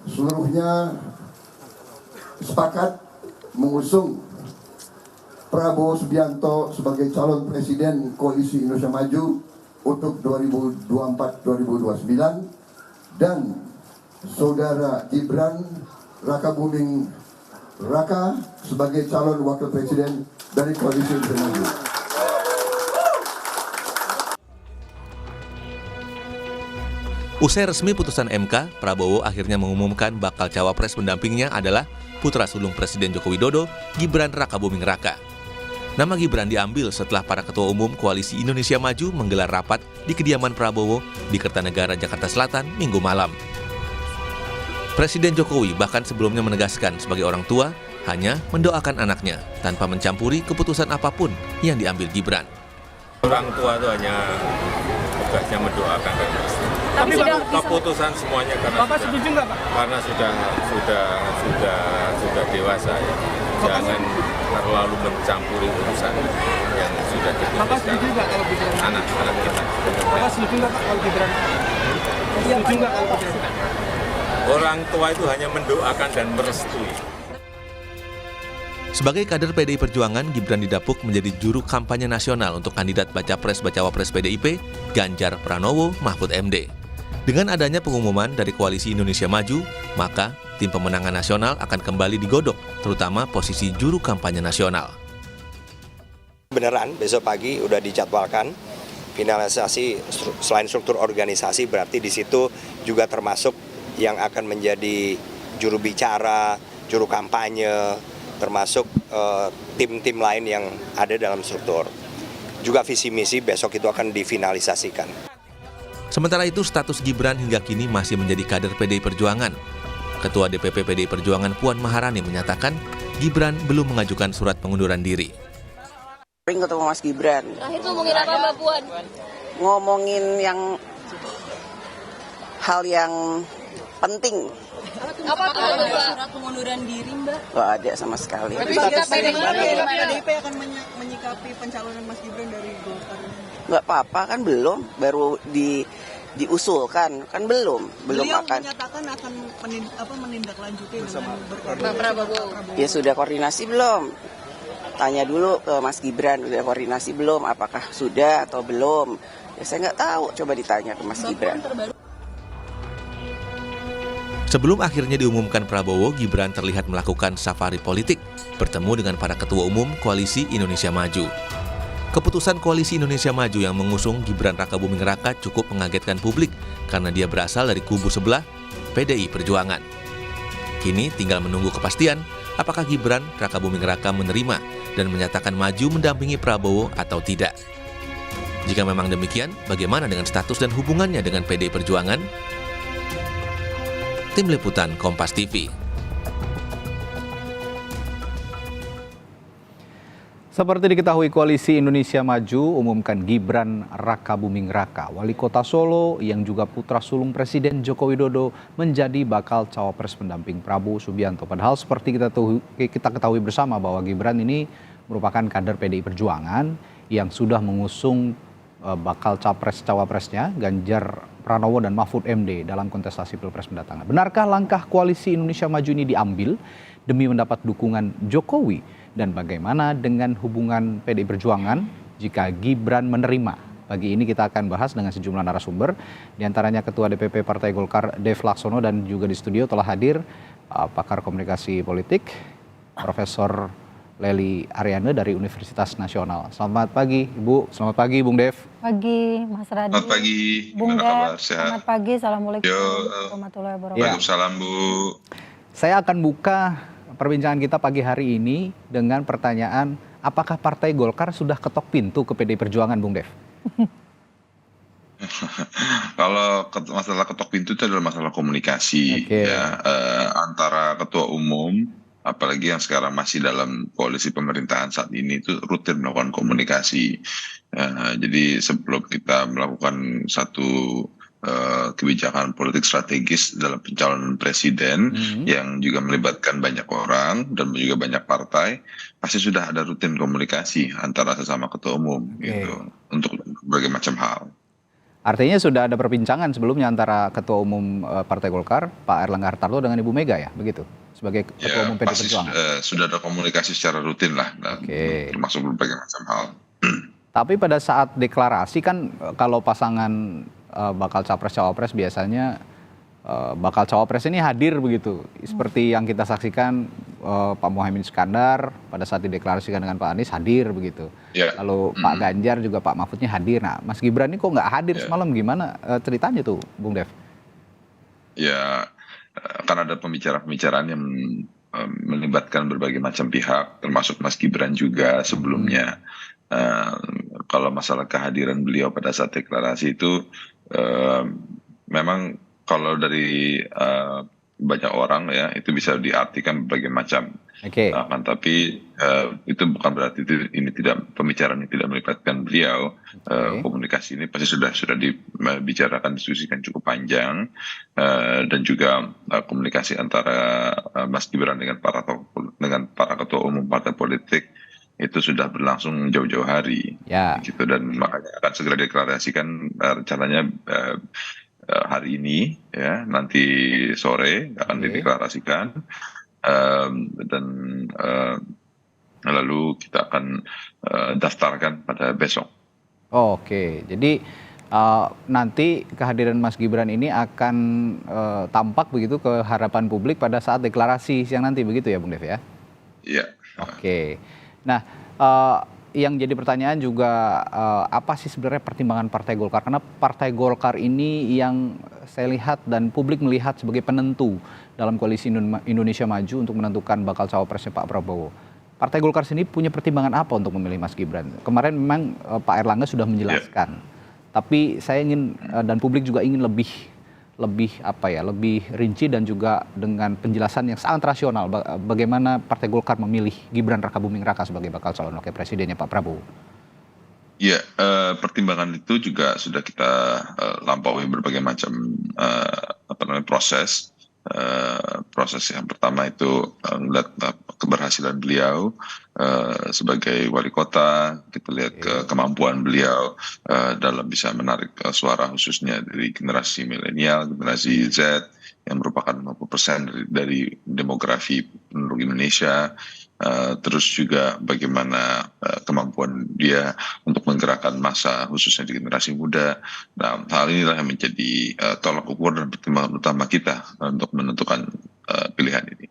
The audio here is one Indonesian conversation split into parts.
seluruhnya sepakat mengusung Prabowo Subianto sebagai calon presiden Koalisi Indonesia Maju untuk 2024-2029 dan Saudara Gibran Rakabuming Raka sebagai calon wakil presiden dari Koalisi Indonesia Maju. Usai resmi putusan MK, Prabowo akhirnya mengumumkan bakal cawapres pendampingnya adalah putra sulung Presiden Joko Widodo, Gibran Rakabuming Raka. Nama Gibran diambil setelah para ketua umum Koalisi Indonesia Maju menggelar rapat di kediaman Prabowo di Kertanegara, Jakarta Selatan, Minggu malam. Presiden Jokowi bahkan sebelumnya menegaskan sebagai orang tua hanya mendoakan anaknya tanpa mencampuri keputusan apapun yang diambil Gibran. Orang tua itu hanya tugasnya mendoakan dan tapi keputusan semuanya karena Bapak setuju nggak, Pak? Karena sudah dewasa ya. Jangan terlalu mencampuri urusan yang sudah Bapak setuju nggak kalau Gibran? Anak-anak kita. Bapak setuju nggak, Pak, kalau Gibran? Setuju nggak kalau Gibran? Orang tua itu hanya mendoakan dan merestui. Sebagai kader PDI Perjuangan, Gibran didapuk menjadi juru kampanye nasional untuk kandidat Baca-Pres-Bacawa-Pres PDIP, Ganjar Pranowo Mahfud MD. Dengan adanya pengumuman dari Koalisi Indonesia Maju, maka tim pemenangan nasional akan kembali digodok, terutama posisi juru kampanye nasional. Beneran, besok pagi udah dijadwalkan finalisasi selain struktur organisasi, berarti di situ juga termasuk yang akan menjadi juru bicara, juru kampanye, termasuk tim-tim lain yang ada dalam struktur. Juga visi misi besok itu akan difinalisasikan. Sementara itu, status Gibran hingga kini masih menjadi kader PDI Perjuangan. Ketua DPP PDI Perjuangan Puan Maharani menyatakan Gibran belum mengajukan surat pengunduran diri. Ketemu Mas Gibran. Nah, itu ngomongin apa, Mbak Puan? Ngomongin hal yang penting. Apa tuh, Mbak? Surat pengunduran diri, Mbak. Gak ada sama sekali. Tapi PDIP akan menyikapi pencalonan Mas Gibran dari Golkar. Nggak apa-apa kan belum, baru diusulkan kan belum Beliau akan. menyatakan akan menindaklanjuti dengan berkoordinasi. Ya sudah koordinasi belum? Tanya dulu ke Mas Gibran, udah koordinasi belum? Apakah sudah atau belum? Ya saya nggak tahu, coba ditanya ke Mas Gibran. Sebelum akhirnya diumumkan Prabowo, Gibran terlihat melakukan safari politik, bertemu dengan para ketua umum Koalisi Indonesia Maju. Keputusan Koalisi Indonesia Maju yang mengusung Gibran Rakabuming Raka cukup mengagetkan publik karena dia berasal dari kubu sebelah PDI Perjuangan. Kini tinggal menunggu kepastian apakah Gibran Rakabuming Raka menerima dan menyatakan maju mendampingi Prabowo atau tidak. Jika memang demikian, bagaimana dengan status dan hubungannya dengan PDI Perjuangan? Tim Liputan Kompas TV. Seperti diketahui, Koalisi Indonesia Maju umumkan Gibran Rakabuming Raka, wali kota Solo yang juga putra sulung Presiden Joko Widodo, menjadi bakal cawapres pendamping Prabowo Subianto. Padahal seperti kita ketahui bersama bahwa Gibran ini merupakan kader PDI Perjuangan yang sudah mengusung bakal capres-cawapresnya Ganjar Pranowo dan Mahfud MD dalam kontestasi Pilpres mendatang. Benarkah langkah Koalisi Indonesia Maju ini diambil demi mendapat dukungan Jokowi? Dan bagaimana dengan hubungan PDI Perjuangan jika Gibran menerima? Pagi ini kita akan bahas dengan sejumlah narasumber, diantaranya Ketua DPP Partai Golkar Dev Laksono, dan juga di studio telah hadir pakar komunikasi politik Profesor Lely Ariane dari Universitas Nasional. Selamat pagi Ibu, selamat pagi Bung Dev. Pagi Mas Radi. Selamat pagi, Bung gimana kabar? Dev, selamat pagi, assalamualaikum warahmatullahi wabarakatuh. Waalaikumsalam Bu. Saya akan buka perbincangan kita pagi hari ini dengan pertanyaan, apakah Partai Golkar sudah ketok pintu ke PDI Perjuangan, Bung Dev? Kalau masalah ketok pintu itu adalah masalah komunikasi ya, antara ketua umum, apalagi yang sekarang masih dalam koalisi pemerintahan saat ini, itu rutin melakukan komunikasi. Jadi sebelum kita melakukan satu kebijakan politik strategis dalam pencalonan presiden yang juga melibatkan banyak orang dan juga banyak partai, pasti sudah ada rutin komunikasi antara sesama ketua umum gitu untuk berbagai macam hal. Artinya sudah ada perbincangan sebelumnya antara Ketua Umum Partai Golkar, Pak Erlangga Hartarto dengan Ibu Mega ya, begitu? Sebagai Ketua Umum PD pasti Perjuangan. sudah ada komunikasi secara rutin lah, termasuk berbagai macam hal. Tapi pada saat deklarasi kan kalau pasangan bakal capres-cawapres biasanya bakal cawapres ini hadir begitu. Seperti yang kita saksikan Pak Muhaimin Iskandar pada saat dideklarasikan dengan Pak Anies hadir begitu. Lalu Pak Ganjar juga Pak Mahfudnya hadir. Nah, Mas Gibran ini kok nggak hadir semalam, gimana ceritanya tuh, Bung Dev? Ya, kan ada pembicaraan-pembicaraan yang melibatkan berbagai macam pihak, termasuk Mas Gibran juga sebelumnya. Kalau masalah kehadiran beliau pada saat deklarasi itu memang kalau dari banyak orang ya itu bisa diartikan berbagai macam. Kan, tapi itu bukan berarti ini tidak, pembicaraan ini tidak melibatkan beliau. Komunikasi ini pasti sudah dibicarakan, diskusikan cukup panjang, dan juga komunikasi antara Mas Gibran dengan para ketua umum partai politik itu sudah berlangsung jauh-jauh hari, gitu, dan makanya akan segera deklarasikan rencananya hari ini ya, nanti sore akan dideklarasikan, dan lalu kita akan daftarkan pada besok. Jadi nanti kehadiran Mas Gibran ini akan tampak begitu ke harapan publik pada saat deklarasi siang nanti, begitu ya Bung Dev ya? Iya. Nah, yang jadi pertanyaan juga apa sih sebenarnya pertimbangan Partai Golkar? Karena Partai Golkar ini yang saya lihat dan publik melihat sebagai penentu dalam koalisi Indonesia Maju untuk menentukan bakal cawapresnya Pak Prabowo. Partai Golkar sendiri punya pertimbangan apa untuk memilih Mas Gibran? Kemarin memang Pak Erlangga sudah menjelaskan, tapi saya ingin dan publik juga ingin lebih rinci dan juga dengan penjelasan yang sangat rasional bagaimana Partai Golkar memilih Gibran Rakabuming Raka sebagai bakal calon wakil presidennya Pak Prabowo. Ya, pertimbangan itu juga sudah kita lampaui berbagai macam proses. Proses yang pertama itu melihat keberhasilan beliau sebagai wali kota, kita lihat kemampuan beliau dalam bisa menarik suara khususnya dari generasi milenial, generasi Z yang merupakan 50% dari demografi penduduk Indonesia. Terus juga bagaimana kemampuan dia untuk menggerakkan massa khususnya di generasi muda. Nah, hal inilah yang menjadi tolak ukur dan pertimbangan utama kita untuk menentukan pilihan ini.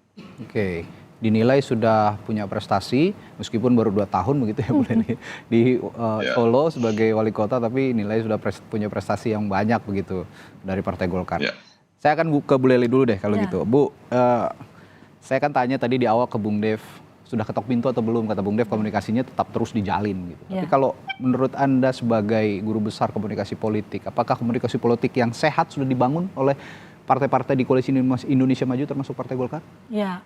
Dinilai sudah punya prestasi meskipun baru 2 tahun begitu ya Bu Leni di Solo sebagai wali kota, tapi nilai sudah punya prestasi yang banyak begitu dari Partai Golkar. Saya akan ke Bu Leli dulu deh kalau gitu. Bu, saya kan tanya tadi di awal ke Bung Dev, sudah ketok pintu atau belum? Kata Bung Dev komunikasinya tetap terus dijalin gitu. Tapi kalau menurut Anda sebagai guru besar komunikasi politik, apakah komunikasi politik yang sehat sudah dibangun oleh partai-partai di koalisi Indonesia Maju termasuk Partai Golkar? Ya,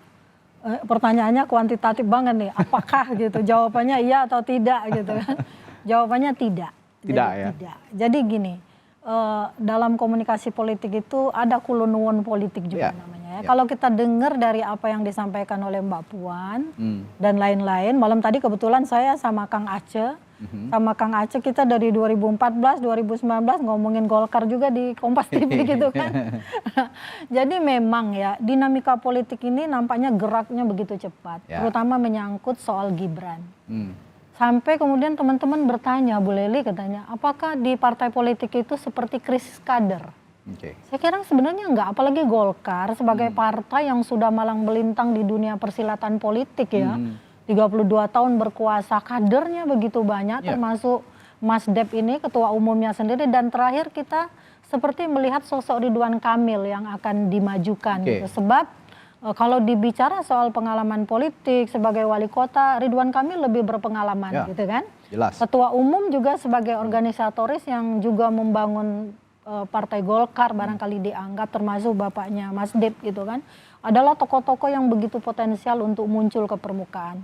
pertanyaannya kuantitatif banget nih. Apakah gitu? Jawabannya iya atau tidak gitu kan? Jawabannya tidak. Tidak. Jadi gini, dalam komunikasi politik itu ada kulunuwun politik juga namanya. Kalau kita dengar dari apa yang disampaikan oleh Mbak Puan dan lain-lain, malam tadi kebetulan saya sama Kang Aceh, kita dari 2014, 2019 ngomongin Golkar juga di Kompas TV gitu kan. Jadi memang ya dinamika politik ini nampaknya geraknya begitu cepat, terutama menyangkut soal Gibran. Sampai kemudian teman-teman bertanya, Bu Leli katanya, apakah di partai politik itu seperti krisis kader? Saya kira sebenarnya enggak, apalagi Golkar sebagai partai yang sudah malang melintang di dunia persilatan politik ya. 32 tahun berkuasa, kadernya begitu banyak, termasuk Mas Dep ini ketua umumnya sendiri, dan terakhir kita seperti melihat sosok Ridwan Kamil yang akan dimajukan gitu. Sebab kalau dibicara soal pengalaman politik sebagai wali kota, Ridwan Kamil lebih berpengalaman gitu kan. Jelas. Ketua umum juga sebagai organisatoris yang juga membangun Partai Golkar barangkali dianggap, termasuk bapaknya Mas Dep gitu kan, adalah tokoh-tokoh yang begitu potensial untuk muncul ke permukaan.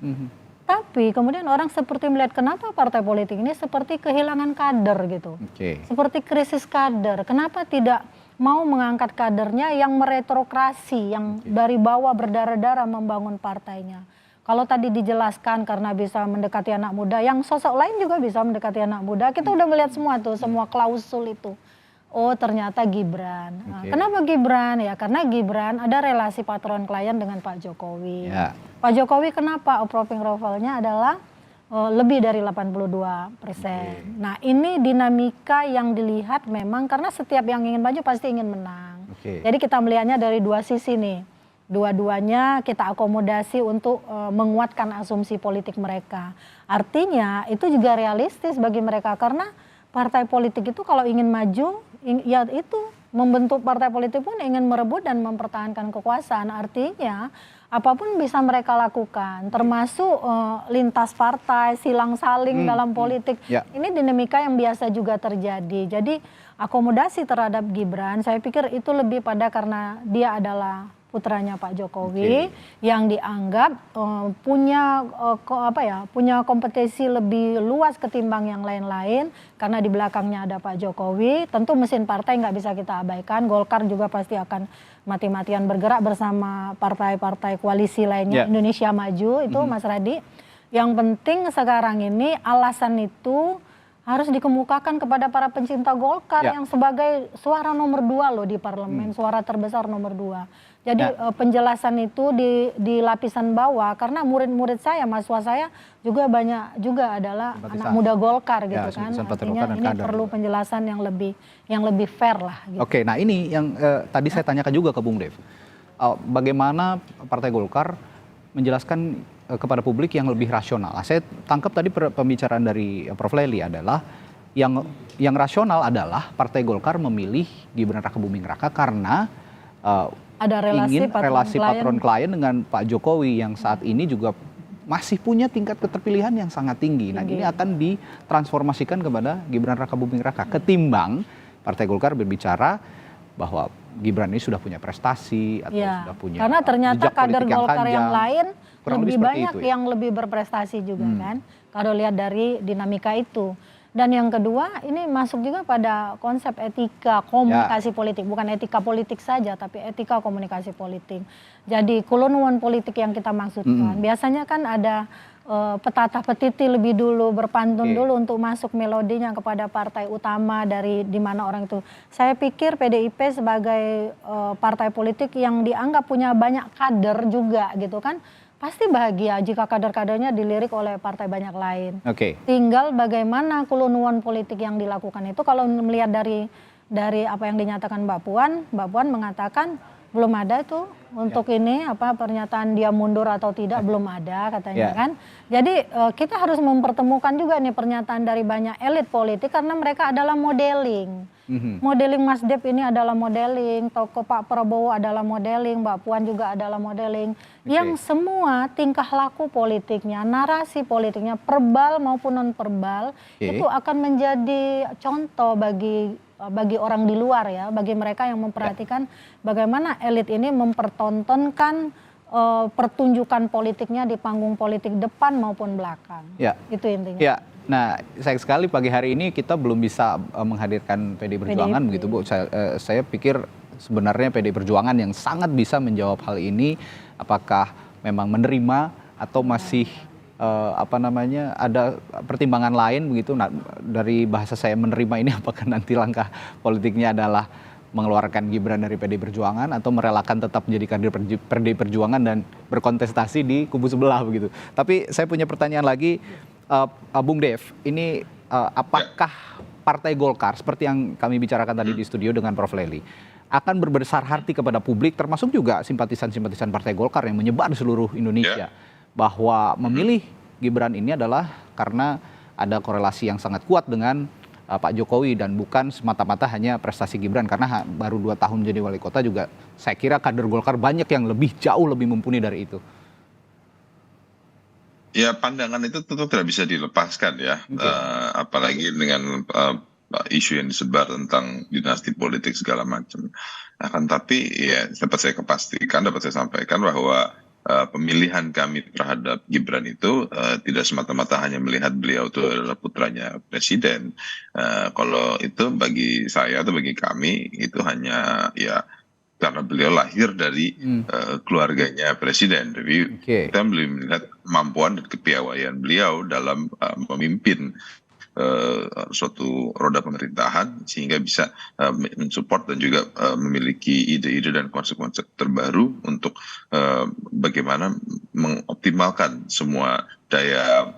Tapi kemudian orang seperti melihat kenapa partai politik ini seperti kehilangan kader gitu. Seperti krisis kader. Kenapa tidak mau mengangkat kadernya yang meretrokrasi, yang dari bawah berdarah-darah membangun partainya. Kalau tadi dijelaskan karena bisa mendekati anak muda, yang sosok lain juga bisa mendekati anak muda. Kita udah melihat semua tuh, semua klausul itu. oh ternyata Gibran. Nah, kenapa Gibran? Ya karena Gibran ada relasi patron klien dengan Pak Jokowi. Ya. Pak Jokowi kenapa approving levelnya adalah lebih dari 82%. Nah ini dinamika yang dilihat memang karena setiap yang ingin maju pasti ingin menang. Jadi kita melihatnya dari dua sisi nih. Dua-duanya kita akomodasi untuk menguatkan asumsi politik mereka. Artinya itu juga realistis bagi mereka karena partai politik itu kalau ingin maju, ya itu membentuk partai politik pun ingin merebut dan mempertahankan kekuasaan. Artinya apapun bisa mereka lakukan, termasuk lintas partai, silang saling dalam politik. Ini dinamika yang biasa juga terjadi. Jadi akomodasi terhadap Gibran, saya pikir itu lebih pada karena dia adalah putranya Pak Jokowi yang dianggap punya kompetisi lebih luas ketimbang yang lain-lain karena di belakangnya ada Pak Jokowi. Tentu mesin partai nggak bisa kita abaikan. Golkar juga pasti akan mati-matian bergerak bersama partai-partai koalisi lainnya. Indonesia Maju itu Mas Radi. Yang penting sekarang ini alasan itu harus dikemukakan kepada para pencinta Golkar yang sebagai suara nomor 2 loh di parlemen, suara terbesar nomor 2. Jadi penjelasan itu di lapisan bawah karena murid-murid saya, mahasiswa saya juga banyak juga adalah anak muda Golkar gitu kan. Artinya ini perlu penjelasan yang lebih fair lah. Gitu. Oke, nah ini yang tadi saya tanyakan juga ke Bung Dev. Bagaimana Partai Golkar menjelaskan kepada publik yang lebih rasional. Saya tangkap tadi pembicaraan dari Prof. Lely adalah yang rasional adalah Partai Golkar memilih Gibran Rakabuming Raka karena ada relasi patron klien dengan Pak Jokowi yang saat ini juga masih punya tingkat keterpilihan yang sangat tinggi. Nah ini akan ditransformasikan kepada Gibran Rakabuming Raka ketimbang Partai Golkar berbicara bahwa Gibran ini sudah punya prestasi atau sudah punya karena ternyata kader Golkar yang lain lebih banyak itu, yang lebih berprestasi juga kan kalau lihat dari dinamika itu. Dan yang kedua ini masuk juga pada konsep etika komunikasi politik, bukan etika politik saja tapi etika komunikasi politik. Jadi kulonwon politik yang kita maksudkan biasanya kan ada petata petiti lebih dulu, berpantun dulu untuk masuk melodinya kepada partai utama dari di mana orang itu. Saya pikir PDIP sebagai partai politik yang dianggap punya banyak kader juga gitu kan, pasti bahagia jika kader-kadernya dilirik oleh partai banyak lain. Tinggal bagaimana kulonwon politik yang dilakukan itu kalau melihat dari apa yang dinyatakan Mbak Puan mengatakan belum ada tuh untuk ini pernyataan dia mundur atau tidak belum ada katanya kan. Jadi kita harus mempertemukan juga nih pernyataan dari banyak elit politik karena mereka adalah modeling. Modeling Mas Dev ini adalah modeling, tokoh Pak Prabowo adalah modeling, Mbak Puan juga adalah modeling. Yang semua tingkah laku politiknya, narasi politiknya, verbal maupun non verbal itu akan menjadi contoh bagi orang di luar ya, bagi mereka yang memperhatikan bagaimana elit ini mempertontonkan pertunjukan politiknya di panggung politik depan maupun belakang. Itu intinya. Nah, sayang sekali pagi hari ini kita belum bisa menghadirkan PDI Perjuangan begitu Bu. Saya pikir sebenarnya PDI Perjuangan yang sangat bisa menjawab hal ini, apakah memang menerima atau masih ada pertimbangan lain begitu. Nah, dari bahasa saya menerima ini apakah nanti langkah politiknya adalah mengeluarkan Gibran dari PDI Perjuangan atau merelakan tetap menjadi kader PDI Perjuangan dan berkontestasi di kubu sebelah begitu. Tapi saya punya pertanyaan lagi, Bung Dev, ini apakah Partai Golkar seperti yang kami bicarakan tadi di studio dengan Prof. Lely akan berbesar hati kepada publik termasuk juga simpatisan-simpatisan Partai Golkar yang menyebar di seluruh Indonesia bahwa memilih Gibran ini adalah karena ada korelasi yang sangat kuat dengan Pak Jokowi dan bukan semata-mata hanya prestasi Gibran karena baru 2 tahun menjadi wali kota juga saya kira kader Golkar banyak yang jauh lebih mumpuni dari itu. Ya pandangan itu tentu tidak bisa dilepaskan ya, apalagi dengan isu yang disebar tentang dinasti politik segala macam. Akan tapi ya dapat saya sampaikan bahwa pemilihan kami terhadap Gibran itu tidak semata-mata hanya melihat beliau itu adalah putranya presiden. Kalau itu bagi saya atau bagi kami itu hanya ya karena beliau lahir dari keluarganya presiden. Jadi kita belum melihat kemampuan dan kepiawaian beliau dalam memimpin suatu roda pemerintahan sehingga bisa mensupport dan juga memiliki ide-ide dan konsep-konsep terbaru untuk bagaimana mengoptimalkan semua daya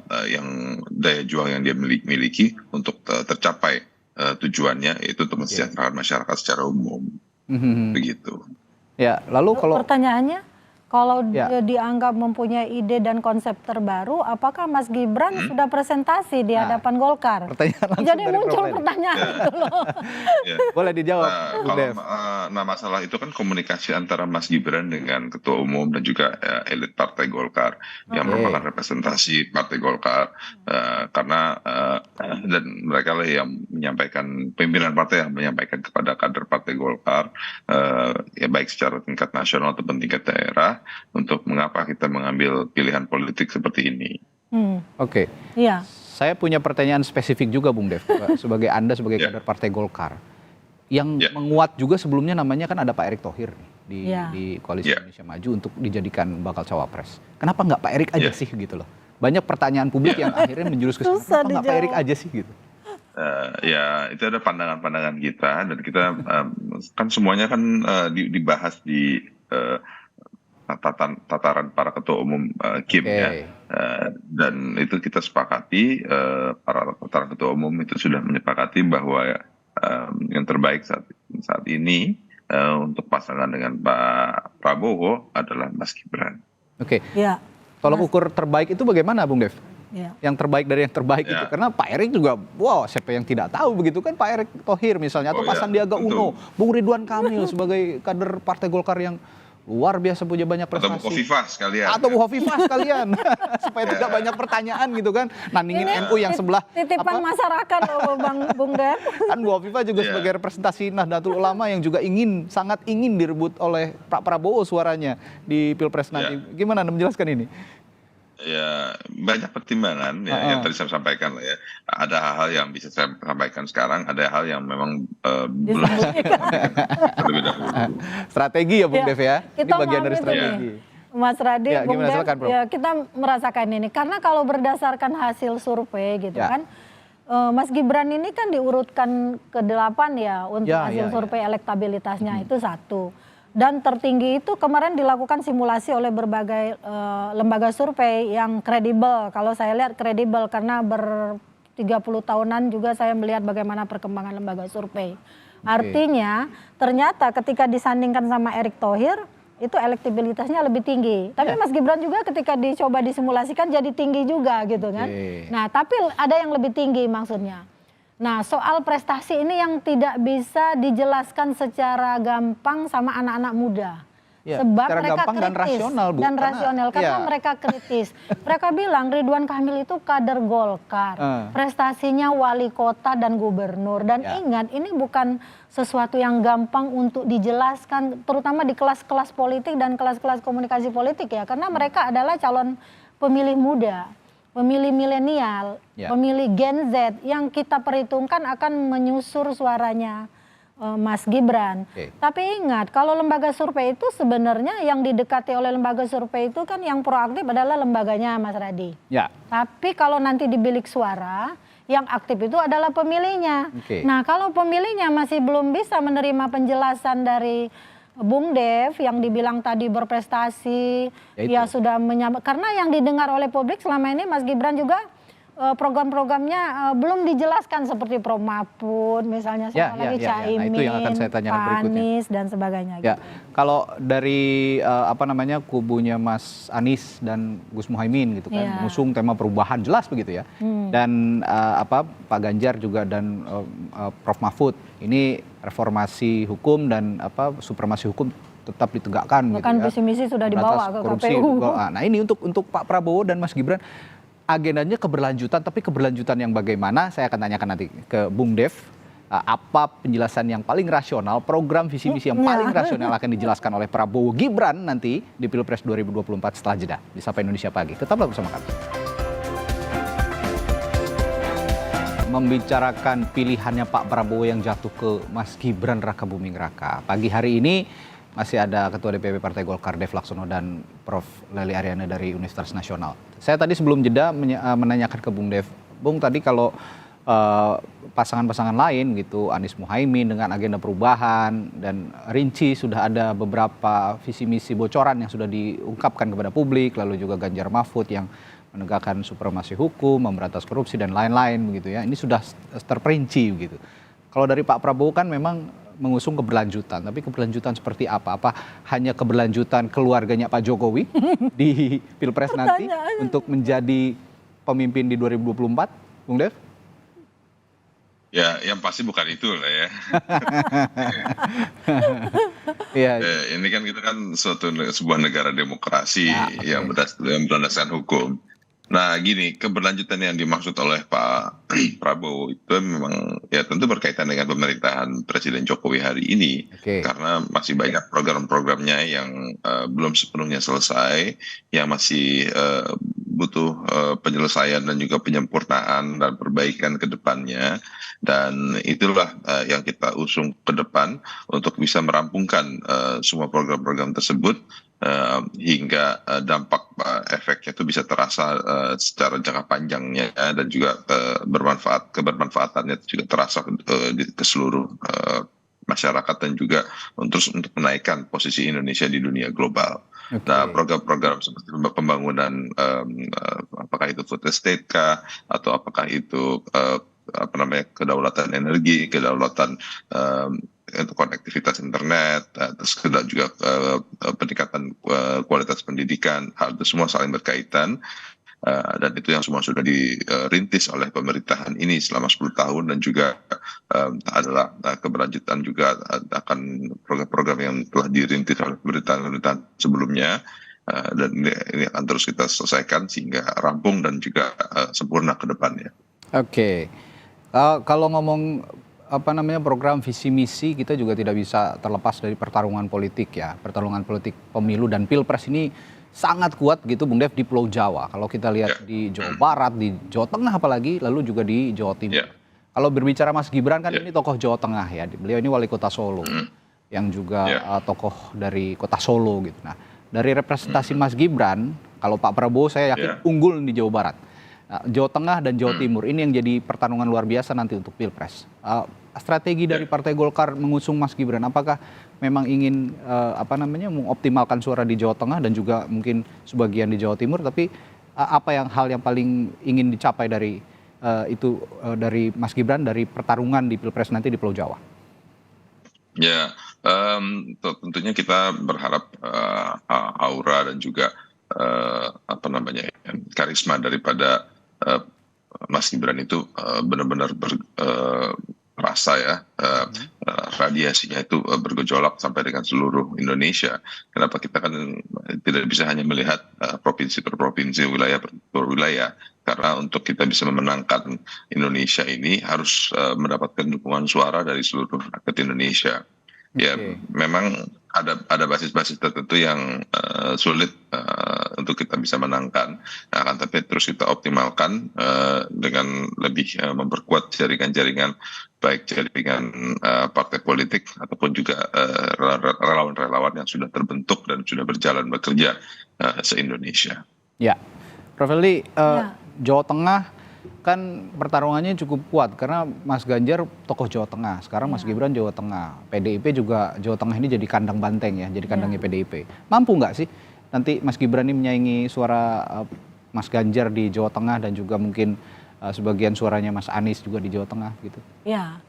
juang yang dia miliki untuk tercapai tujuannya, yaitu untuk mensejahterakan masyarakat secara umum. Begitu. Ya, lalu kalau pertanyaannya, kalau dia dianggap mempunyai ide dan konsep terbaru, apakah Mas Gibran sudah presentasi di hadapan Golkar? Jadi muncul pertanyaan itu loh. Boleh dijawab, Bu Dev. Nah, masalah itu kan komunikasi antara Mas Gibran dengan Ketua Umum dan juga elit Partai Golkar yang merupakan representasi Partai Golkar, karena dan mereka lah yang menyampaikan, pimpinan partai yang menyampaikan kepada kader Partai Golkar, ya baik secara tingkat nasional ataupun tingkat daerah, untuk mengapa kita mengambil pilihan politik seperti ini. Oke. Iya. Saya punya pertanyaan spesifik juga, Bung Dev, sebagai Anda sebagai kader Partai Golkar. Yang menguat juga sebelumnya namanya kan ada Pak Erick Thohir di Koalisi Indonesia Maju untuk dijadikan bakal cawapres. Kenapa nggak Pak Erick aja sih gitu loh? Banyak pertanyaan publik yang akhirnya menjurus ke sana. Kenapa nggak Pak Erick aja sih gitu? Ya, itu ada pandangan-pandangan kita, dan kita kan semuanya kan dibahas di tataran para ketua umum Kim ya, dan itu kita sepakati, para ketua umum itu sudah menyepakati bahwa yang terbaik saat ini untuk pasangan dengan Pak Prabowo adalah Mas Gibran. Oke. Ya. Tolong ukur terbaik itu bagaimana, Bung Dev? Ya. Yang terbaik dari yang terbaik itu, karena Pak Erick juga, wow, siapa yang tidak tahu begitu kan, Pak Erick Thohir misalnya, atau Pak Sandiaga Uno, Bung Ridwan Kamil sebagai kader Partai Golkar yang luar biasa, punya banyak prestasi. Atau Bu Hovifah sekalian. Atau Bu Hovifah sekalian. Supaya tidak banyak pertanyaan gitu kan. Nandingin NU yang sebelah. Titipan masyarakat loh Bung Dev. Kan Bu Hovifah juga sebagai representasi Nahdlatul Ulama yang juga sangat ingin direbut oleh Pak Prabowo suaranya di Pilpres nanti. Gimana Anda menjelaskan ini? Ya, banyak pertimbangan yang tadi saya sampaikan lah ya. Ada hal-hal yang bisa saya sampaikan sekarang, ada hal yang memang belum terlebih dahulu. Strategi ya Bung Dev ya. Kita ini bagian dari strategi. Mas Radi, Bung Dev, silakan, kita merasakan ini karena kalau berdasarkan hasil survei gitu kan, Mas Gibran ini kan diurutkan ke-8 ya untuk hasil survei elektabilitasnya itu 1. Dan tertinggi itu kemarin dilakukan simulasi oleh berbagai lembaga survei yang kredibel. Kalau saya lihat kredibel karena 30 tahunan juga saya melihat bagaimana perkembangan lembaga survei. Artinya ternyata ketika disandingkan sama Erick Thohir itu elektabilitasnya lebih tinggi. Tapi Mas Gibran juga ketika dicoba disimulasikan jadi tinggi juga gitu kan. Nah tapi ada yang lebih tinggi maksudnya. Nah soal prestasi ini yang tidak bisa dijelaskan secara gampang sama anak-anak muda. Sebab mereka kritis dan rasional karena mereka kritis. Mereka bilang Ridwan Kamil itu kader Golkar, prestasinya wali kota dan gubernur. Dan ingat ini bukan sesuatu yang gampang untuk dijelaskan, terutama di kelas-kelas politik dan kelas-kelas komunikasi politik ya, karena mereka adalah calon pemilih muda. Pemilih milenial, pemilih Gen Z yang kita perhitungkan akan menyusur suaranya Mas Gibran. Tapi ingat kalau lembaga survei itu sebenarnya yang didekati oleh lembaga survei itu kan yang proaktif adalah lembaganya Mas Radi. Tapi kalau nanti di bilik suara yang aktif itu adalah pemilihnya. Nah kalau pemilihnya masih belum bisa menerima penjelasan dari Bung Dev yang dibilang tadi berprestasi, ya sudah karena yang didengar oleh publik selama ini Mas Gibran juga program-programnya belum dijelaskan seperti Prof Mahfud misalnya, lagi Caimin, nah, itu yang akan saya tanyakan berikutnya. Anies dan sebagainya. Kalau dari kubunya Mas Anies dan Gus Muhaimin gitu kan, mengusung tema perubahan jelas begitu ya. Dan Pak Ganjar juga dan Prof Mahfud ini reformasi hukum dan supremasi hukum tetap ditegakkan. Bahkan gitu ya. visi misi sudah dibawa ke KPU. Nah ini untuk Pak Prabowo dan Mas Gibran agendanya keberlanjutan, tapi keberlanjutan yang bagaimana saya akan tanyakan nanti ke Bung Dev. Apa penjelasan yang paling rasional, program visi misi yang paling rasional akan dijelaskan oleh Prabowo Gibran nanti di Pilpres 2024 setelah jeda di Sapa Indonesia Pagi. Tetaplah bersama kami. Membicarakan pilihannya Pak Prabowo yang jatuh ke Mas Gibran Rakabuming Raka. Pagi hari ini masih ada Ketua DPP Partai Golkar Dev Laksono dan Prof Lely Ariana dari Universitas Nasional. Saya tadi sebelum jeda menanyakan ke Bung Dev. Bung, tadi kalau pasangan-pasangan lain gitu, Anies Muhaimin dengan agenda perubahan, dan rinci sudah ada beberapa visi misi bocoran yang sudah diungkapkan kepada publik, lalu juga Ganjar Mahfud yang menegakkan supremasi hukum, memberantas korupsi dan lain-lain begitu ya. Ini sudah terperinci begitu. Kalau dari Pak Prabowo kan memang mengusung keberlanjutan, tapi keberlanjutan seperti apa? Apa hanya keberlanjutan keluarganya Pak Jokowi di Pilpres nanti untuk menjadi pemimpin di 2024, Bung Dev? Ya, yang pasti bukan itu lah ya. Iya. Ini kan kita kan sebuah negara demokrasi yang berdasarkan hukum. Nah, gini, keberlanjutan yang dimaksud oleh Pak Prabowo itu memang ya tentu berkaitan dengan pemerintahan Presiden Jokowi hari ini, karena masih banyak program-programnya yang belum sepenuhnya selesai, yang masih butuh penyelesaian dan juga penyempurnaan dan perbaikan ke depannya. Dan itulah yang kita usung ke depan untuk bisa merampungkan semua program-program tersebut hingga dampak efeknya itu bisa terasa secara jangka panjangnya dan juga kebermanfaatannya juga terasa ke seluruh masyarakat dan juga untuk menaikkan posisi Indonesia di dunia global. Nah, program-program seperti pembangunan apakah itu food estate kah, atau apakah itu kedaulatan energi, kedaulatan konektivitas internet, terus juga peningkatan kualitas pendidikan, hal itu semua saling berkaitan, dan itu yang semua sudah dirintis oleh pemerintahan ini selama 10 tahun, dan juga adalah keberlanjutan juga akan program-program yang telah dirintis oleh pemerintahan sebelumnya, dan ini akan terus kita selesaikan sehingga rampung dan juga sempurna ke depannya. Oke. Kalau ngomong program visi misi, kita juga tidak bisa terlepas dari pertarungan politik ya. Pertarungan politik pemilu dan Pilpres ini sangat kuat gitu Bung Dev di Pulau Jawa. Kalau kita lihat di Jawa Barat, di Jawa Tengah apalagi, lalu juga di Jawa Timur. Kalau berbicara Mas Gibran kan ini tokoh Jawa Tengah ya. Beliau ini wali kota Solo, yang juga tokoh dari kota Solo gitu. Nah, dari representasi Mas Gibran, kalau Pak Prabowo saya yakin unggul di Jawa Barat. Jawa Tengah dan Jawa Timur ini yang jadi pertarungan luar biasa nanti untuk Pilpres. Strategi dari Partai Golkar mengusung Mas Gibran, apakah memang ingin mengoptimalkan suara di Jawa Tengah dan juga mungkin sebagian di Jawa Timur, tapi hal yang paling ingin dicapai dari dari Mas Gibran dari pertarungan di Pilpres nanti di Pulau Jawa? Ya, tentunya kita berharap aura dan juga karisma daripada Mas Gibran itu benar-benar terasa ya, radiasinya itu bergejolak sampai dengan seluruh Indonesia. Kenapa kita kan tidak bisa hanya melihat provinsi per provinsi, wilayah per wilayah, karena untuk kita bisa memenangkan Indonesia ini harus mendapatkan dukungan suara dari seluruh rakyat Indonesia. Ya, memang ada basis-basis tertentu yang sulit untuk kita bisa menangkan. Nah, tapi terus kita optimalkan dengan lebih memperkuat jaringan-jaringan, baik jaringan partai politik ataupun juga relawan-relawan yang sudah terbentuk dan sudah berjalan bekerja se-Indonesia. Ya, Prof. Eli, Jawa Tengah kan pertarungannya cukup kuat karena Mas Ganjar tokoh Jawa Tengah, sekarang Mas Gibran Jawa Tengah, PDIP juga Jawa Tengah ini jadi kandang banteng ya, jadi kandangnya PDIP. Mampu nggak sih nanti Mas Gibran ini menyaingi suara Mas Ganjar di Jawa Tengah dan juga mungkin sebagian suaranya Mas Anies juga di Jawa Tengah gitu? Ya,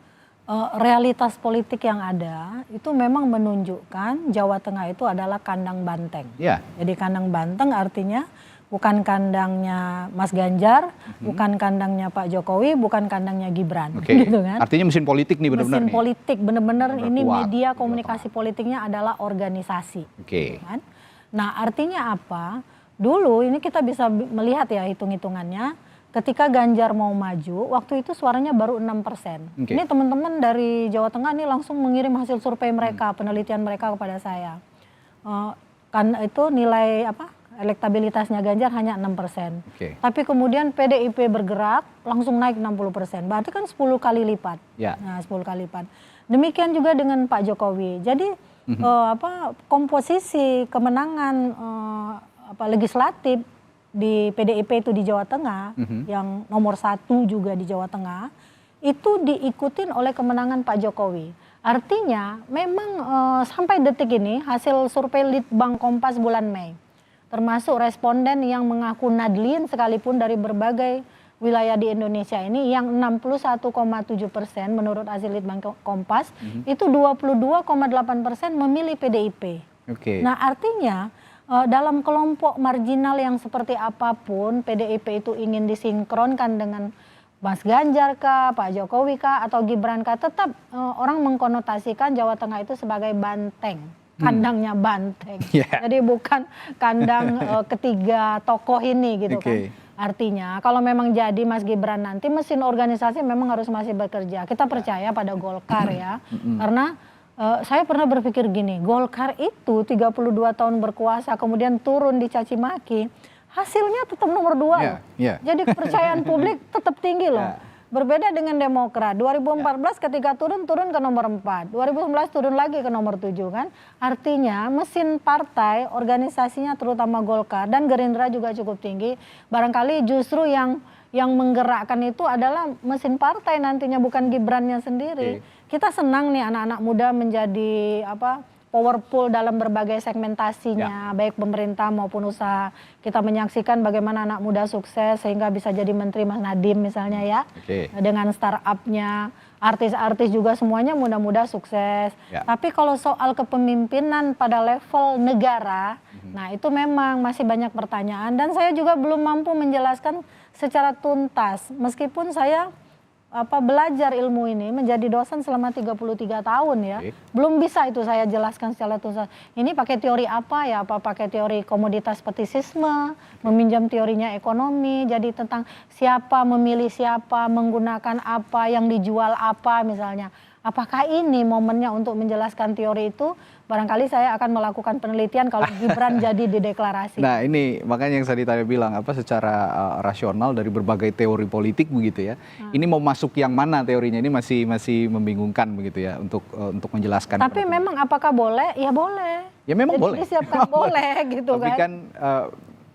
realitas politik yang ada itu memang menunjukkan Jawa Tengah itu adalah kandang banteng. Ya. Jadi kandang banteng artinya bukan kandangnya Mas Ganjar, bukan kandangnya Pak Jokowi, bukan kandangnya Gibran, gitu kan? Artinya mesin politik nih benar-benar. Mesin politik benar-benar ini media komunikasi politiknya adalah organisasi. Kan? Nah, artinya apa? Dulu ini kita bisa melihat ya hitung-hitungannya. Ketika Ganjar mau maju, waktu itu suaranya baru 6%. Ini teman-teman dari Jawa Tengah ini langsung mengirim hasil survei mereka, penelitian mereka kepada saya. Kan itu nilai elektabilitasnya Ganjar hanya 6%. Tapi kemudian PDIP bergerak langsung naik 60%. Berarti kan 10 kali lipat. Nah, 10 kali lipat. Demikian juga dengan Pak Jokowi. Jadi komposisi kemenangan legislatif di PDIP itu di Jawa Tengah, yang nomor 1 juga di Jawa Tengah, itu diikutin oleh kemenangan Pak Jokowi. Artinya memang sampai detik ini hasil survei Litbang Kompas bulan Mei, termasuk responden yang mengaku nadlin sekalipun dari berbagai wilayah di Indonesia ini, yang 61,7% menurut hasil Litbang Kompas, itu 22,8% memilih PDIP. Nah artinya dalam kelompok marginal yang seperti apapun, PDIP itu ingin disinkronkan dengan Mas Ganjar kah, Pak Jokowi kah, atau Gibran kah, tetap orang mengkonotasikan Jawa Tengah itu sebagai banteng. Kandangnya banteng. Jadi bukan kandang ketiga tokoh ini gitu kan. Artinya kalau memang jadi Mas Gibran nanti, mesin organisasi memang harus masih bekerja. Kita percaya pada Golkar ya. Karena saya pernah berpikir gini, Golkar itu 32 tahun berkuasa kemudian turun dicaci maki, hasilnya tetap nomor 2 Jadi kepercayaan publik tetap tinggi loh. Berbeda dengan Demokrat, 2014 ketika turun ke nomor 4, 2019 turun lagi ke nomor 7 kan. Artinya mesin partai, organisasinya terutama Golkar dan Gerindra juga cukup tinggi. Barangkali justru yang menggerakkan itu adalah mesin partai nantinya, bukan Gibrannya sendiri. Kita senang nih anak-anak muda menjadi powerful dalam berbagai segmentasinya, baik pemerintah maupun usaha. Kita menyaksikan bagaimana anak muda sukses sehingga bisa jadi menteri, Mas Nadiem misalnya ya, dengan startupnya, artis-artis juga semuanya muda-muda sukses. Tapi kalau soal kepemimpinan pada level negara, nah itu memang masih banyak pertanyaan dan saya juga belum mampu menjelaskan secara tuntas, meskipun saya belajar ilmu ini menjadi dosen selama 33 tahun ya. Belum bisa itu saya jelaskan secara tuntas. Ini pakai teori apa ya? Apa pakai teori komoditas petisisme, meminjam teorinya ekonomi, jadi tentang siapa memilih siapa, menggunakan apa, yang dijual apa misalnya. Apakah ini momennya untuk menjelaskan teori itu? Barangkali saya akan melakukan penelitian kalau Gibran jadi dideklarasi. Nah ini makanya yang tadi bilang secara rasional dari berbagai teori politik begitu ya. Ini mau masuk yang mana teorinya, ini masih membingungkan begitu ya untuk menjelaskan. Tapi memang apakah boleh? Ya boleh. Ya memang jadi boleh. Disiapkan boleh gitu kan. Tapi kan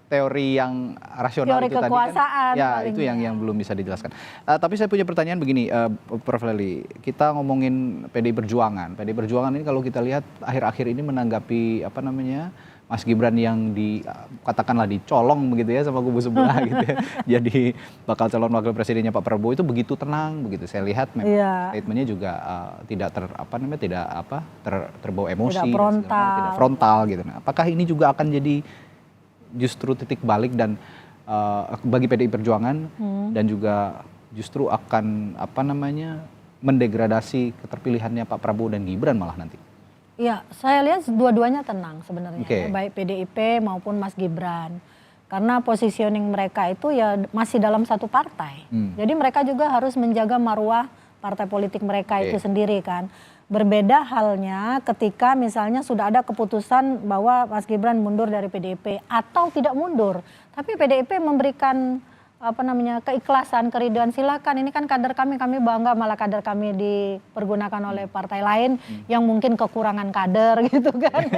teori yang rasional teori itu kekuasaan tadi kan, ya itu yang belum bisa dijelaskan. Tapi saya punya pertanyaan begini, Prof. Lely, kita ngomongin PDI Perjuangan. PDI Perjuangan ini kalau kita lihat akhir-akhir ini menanggapi Mas Gibran yang katakanlah dicolong begitu ya sama kubu sebelah gitu ya. Jadi bakal calon wakil presidennya Pak Prabowo itu begitu tenang begitu. Saya lihat memang statementnya juga tidak terbawa emosi, tidak frontal gitu. Nah, apakah ini juga akan jadi justru titik balik dan bagi PDI Perjuangan dan juga justru akan mendegradasi keterpilihannya Pak Prabowo dan Gibran malah nanti? Ya, saya lihat dua-duanya tenang sebenarnya, baik PDIP maupun Mas Gibran. Karena positioning mereka itu ya masih dalam satu partai. Jadi mereka juga harus menjaga marwah partai politik mereka itu sendiri kan. Berbeda halnya ketika misalnya sudah ada keputusan bahwa Mas Gibran mundur dari PDIP atau tidak mundur. Tapi PDIP memberikan keikhlasan, keriduan, silakan, ini kan kader kami bangga malah kader kami dipergunakan oleh partai lain yang mungkin kekurangan kader gitu kan.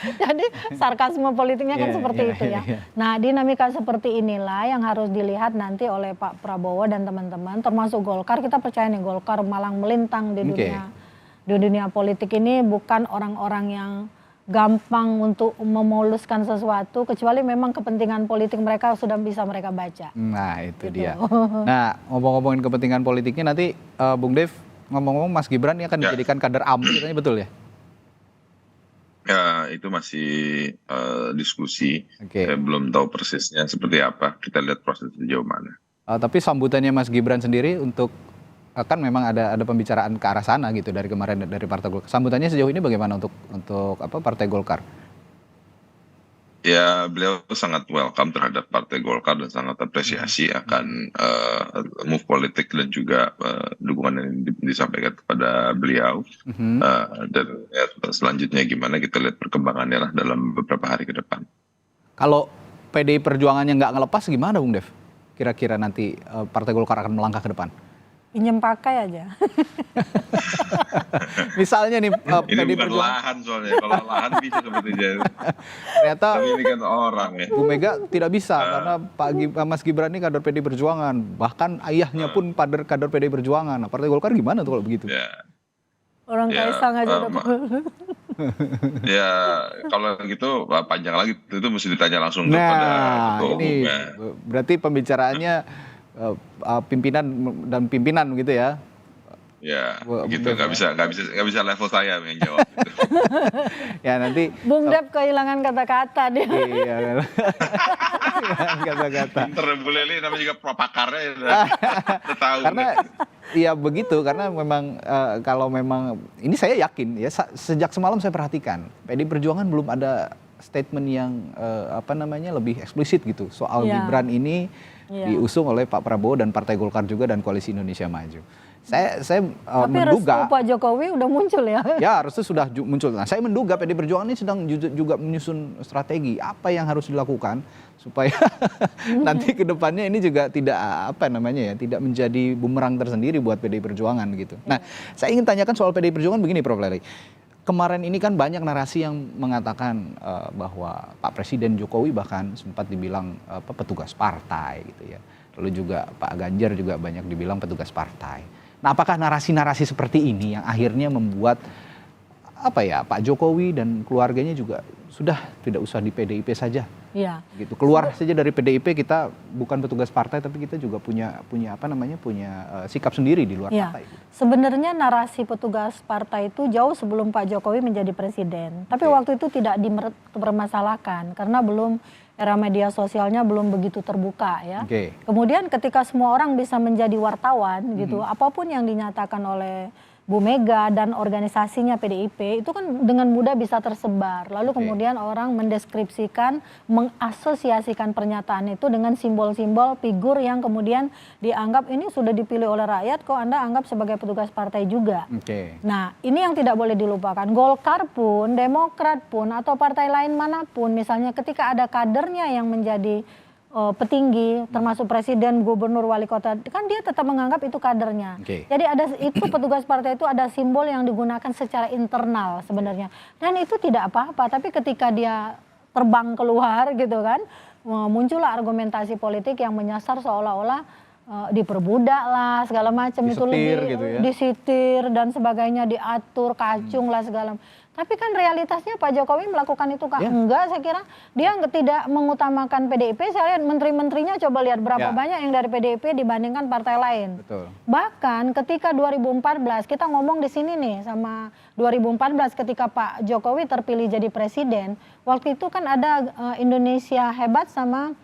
Jadi sarkasme politiknya kan seperti itu ya. Nah dinamika seperti inilah yang harus dilihat nanti oleh Pak Prabowo dan teman-teman termasuk Golkar. Kita percaya nih Golkar malang melintang di dunia politik ini, bukan orang-orang yang gampang untuk memuluskan sesuatu kecuali memang kepentingan politik mereka sudah bisa mereka baca. Nah itu dia. Nah ngomong-ngomongin kepentingan politiknya nanti Bung Dev, ngomong-ngomong Mas Gibran ini akan dijadikan kader AMNI katanya, betul ya? Ya itu masih diskusi. Saya belum tahu persisnya seperti apa. Kita lihat proses sejauh mana. Tapi sambutannya Mas Gibran sendiri untuk kan memang ada pembicaraan ke arah sana gitu dari kemarin dari Partai Golkar. Sambutannya sejauh ini bagaimana untuk Partai Golkar? Ya beliau sangat welcome terhadap Partai Golkar dan sangat apresiasi akan move politik dan juga dukungan yang disampaikan kepada beliau. Dan ya, selanjutnya gimana kita lihat perkembangannya lah dalam beberapa hari ke depan. Kalau PDI Perjuangannya nggak ngelepas gimana Bung Dev? Kira-kira nanti Partai Golkar akan melangkah ke depan? pinjem pakai aja. Misalnya nih Ini PDI bukan Perjuangan lahan soalnya, kalau lahan bisa sepertinya. ternyata Tapi ini kan orang ya. Bu Mega tidak bisa karena Mas Gibran ini kader PDI Perjuangan, bahkan ayahnya pun kader PDI Perjuangan. Nah, Partai Golkar gimana tuh kalau begitu? Ya, Orang Ya, Kaisang aja udah ya kalau gitu panjang lagi itu mesti ditanya langsung kepada Nah, ketua ini umumnya. berarti pembicaraannya pimpinan dan pimpinan gitu ya. Ya, Bu- gitu Bu Dev, nggak bisa level saya yang jawab. Gitu. Ya nanti Bung Dep kehilangan kata-kata dia. iya kata-kata. Pinter Bu Leli namanya juga pakarnya udah tahu. Karena ya begitu karena memang kalau memang ini saya yakin ya sejak semalam saya perhatikan PDI Perjuangan belum ada statement yang lebih eksplisit gitu soal Iya. Gibran ini Iya. diusung oleh Pak Prabowo dan Partai Golkar juga dan Koalisi Indonesia Maju. Saya Tapi menduga restu Pak Jokowi udah muncul ya. ya harusnya sudah muncul. Nah, saya menduga PDI Perjuangan ini sedang juga menyusun strategi apa yang harus dilakukan supaya nanti ke depannya ini juga tidak tidak menjadi bumerang tersendiri buat PDI Perjuangan gitu. Nah, saya ingin tanyakan soal PDI Perjuangan begini Prof. Leli. Kemarin ini kan banyak narasi yang mengatakan bahwa Pak Presiden Jokowi bahkan sempat dibilang petugas partai gitu ya. Lalu juga Pak Ganjar juga banyak dibilang petugas partai. Nah, apakah narasi-narasi seperti ini yang akhirnya membuat Pak Jokowi dan keluarganya juga sudah tidak usah di PDIP saja, Iya. gitu. Keluar saja dari PDIP, kita bukan petugas partai tapi kita juga punya sikap sendiri di luar Iya. partai. Sebenarnya narasi petugas partai itu jauh sebelum Pak Jokowi menjadi presiden. Tapi waktu itu tidak dipermasalahkan karena era media sosialnya belum begitu terbuka ya. Oke. Kemudian ketika semua orang bisa menjadi wartawan gitu, apapun yang dinyatakan oleh Bu Mega dan organisasinya PDIP itu kan dengan mudah bisa tersebar. Lalu kemudian orang mendeskripsikan, mengasosiasikan pernyataan itu dengan simbol-simbol figur yang kemudian dianggap ini sudah dipilih oleh rakyat kok Anda anggap sebagai petugas partai juga. Oke. Nah, ini yang tidak boleh dilupakan. Golkar pun, Demokrat pun, atau partai lain manapun, misalnya ketika ada kadernya yang menjadi petinggi, termasuk presiden, gubernur, wali kota, kan dia tetap menganggap itu kadernya. Oke. Jadi petugas partai itu ada simbol yang digunakan secara internal sebenarnya. Dan itu tidak apa-apa, tapi ketika dia terbang keluar gitu kan, muncullah argumentasi politik yang menyasar seolah-olah diperbudak lah segala macam itu Disetir lebih gitu ya. disitir dan sebagainya, diatur kacung lah segala. Tapi kan realitasnya Pak Jokowi melakukan itu Ya. enggak, saya kira dia tidak mengutamakan PDIP. Saya lihat menteri-menterinya coba lihat berapa Ya. banyak yang dari PDIP dibandingkan partai lain. Betul. Bahkan ketika 2014 kita ngomong di sini nih sama 2014 ketika Pak Jokowi terpilih jadi presiden, waktu itu kan ada Indonesia Hebat sama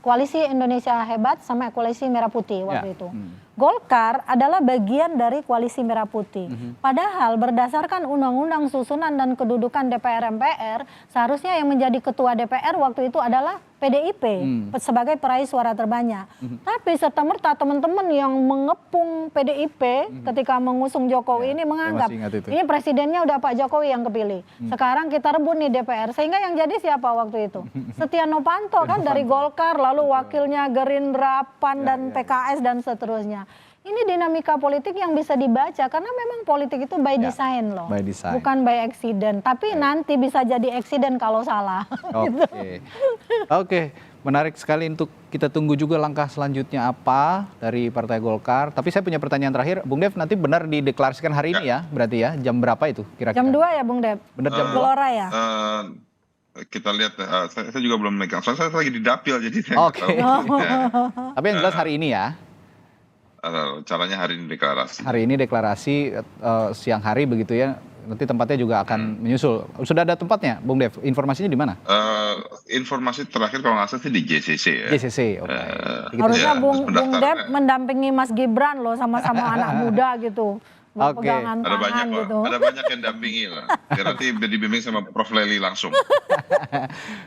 Koalisi Indonesia Hebat sama Koalisi Merah Putih waktu Ya. itu. Golkar adalah bagian dari Koalisi Merah Putih. Padahal berdasarkan undang-undang susunan dan kedudukan DPR MPR, seharusnya yang menjadi ketua DPR waktu itu adalah PDIP sebagai peraih suara terbanyak. Tapi serta-merta teman-teman yang mengepung PDIP ketika mengusung Jokowi ini menganggap masih ingat itu. ini presidennya udah Pak Jokowi yang kepilih. Sekarang kita rebut nih DPR. Sehingga yang jadi siapa waktu itu? Setia Novanto kan dari Golkar, lalu wakilnya Gerindra, PAN dan PKS dan seterusnya. Ini dinamika politik yang bisa dibaca karena memang politik itu by design loh. By design. Bukan by accident. Tapi nanti bisa jadi accident kalau salah. Oke. Oke, menarik sekali untuk kita tunggu juga langkah selanjutnya apa dari Partai Golkar. Tapi saya punya pertanyaan terakhir, Bung Dev, nanti benar dideklarasikan hari ini ya, berarti ya, jam berapa itu kira-kira? Jam 2 ya Bung Dep? Benar jam 2? Gelora ya? Kita lihat, saya juga belum memegang, soalnya saya lagi di dapil jadi saya nggak Oke. tahu. Tapi yang jelas hari ini ya. Caranya hari ini deklarasi. Hari ini deklarasi siang hari begitu ya. Nanti tempatnya juga akan menyusul. Sudah ada tempatnya, Bung Dev? Informasinya di mana? Informasi terakhir kalau nggak salah sih di JCC ya. JCC, oke. Harusnya Ya, Bung terus pendaftaran. Dep mendampingi Mas Gibran loh, sama-sama anak muda gitu. berpegangan Ada banyak tangan kok, gitu. ada banyak yang dampingi lah. Biar nanti dibimbing sama Prof. Leli langsung.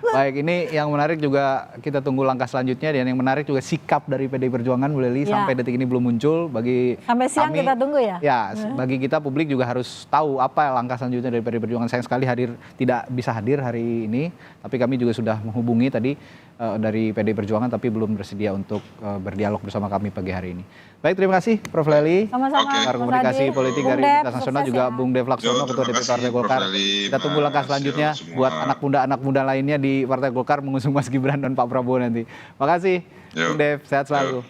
Baik, ini yang menarik juga kita tunggu langkah selanjutnya, dan yang menarik juga sikap dari PDI Perjuangan, Bu Leli, sampai detik ini belum muncul. Bagi sampai siang kami, kita tunggu ya. Ya, bagi kita publik juga harus tahu apa langkah selanjutnya dari PDI Perjuangan. Sayang sekali tidak bisa hadir hari ini, tapi kami juga sudah menghubungi tadi dari PDI Perjuangan, tapi belum bersedia untuk berdialog bersama kami pagi hari ini. Baik, terima kasih Prof. Leli. Sama-sama. Komunikasi politik dari Universitas Nasional, juga Bung Dev Laksono, Ketua DPP Partai Golkar. Kita tunggu langkah selanjutnya buat anak muda lainnya di Partai Golkar mengusung Mas Gibran dan Pak Prabowo nanti. Makasih, Bung Dev, sehat selalu.